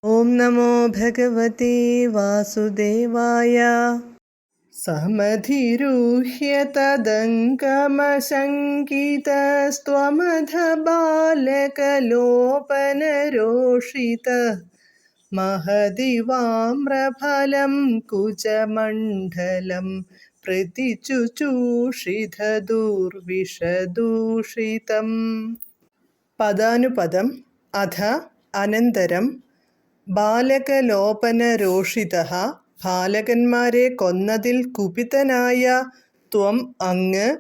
ഓം നമോ ഭഗവതേ വാസുദേവായ. സമധിരുഹ്യ തദംഗമശങ്കിതസ്ത്വമധ ബാലകലോപനരോഷിതഃ മഹദിവാമ്രഫലം കുചമണ്ഡലം പ്രതിചുചൂഷിതദുർവിഷദൂഷിതം. പദാനുപദം. അഥ അനന്തരം ബാലകലോപനരോഷിതഃ ബാലകന്മാരെ കൊന്നതിൽ കുപിതനായ ത്വം അങ്ങ്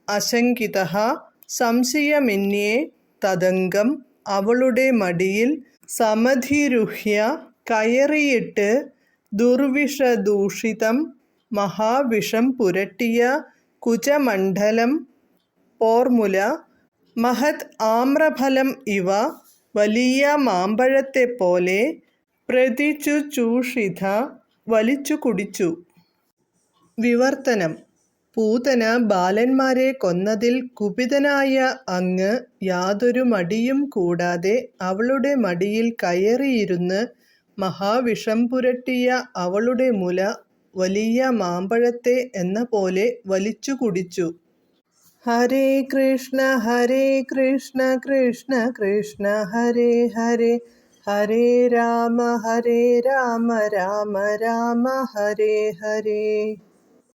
അശങ്കിതഃ സംശയമെന്യേ തദംഗം അവളുടെ മടിയിൽ സമധിരുഹ്യ കയറിയിട്ട് ദുർവിഷദൂഷിതം മഹാവിഷം പുരട്ടിയ കുചമണ്ഡലം പോർമുല മഹത് ആമ്രഫലം ഇവ വലിയ മാമ്പഴത്തെപ്പോലെ പ്രതിചുചൂഷിത വലിച്ചു കുടിച്ചു. വിവർത്തനം. പൂതന ബാലന്മാരെ കൊന്നതിൽ കുപിതനായ അങ്ങ് യാതൊരു മടിയും കൂടാതെ അവളുടെ മടിയിൽ കയറിയിരുന്ന് മഹാവിഷം പുരട്ടിയ അവളുടെ മുല വലിയ മാമ്പഴത്തെ എന്ന പോലെ വലിച്ചു കുടിച്ചു. ഹരേ കൃഷ്ണ കൃഷ്ണ കൃഷ്ണ ഹരേ ഹരേ, ഹരേ രാമ രാമ രാമ ഹരേ ഹരേ.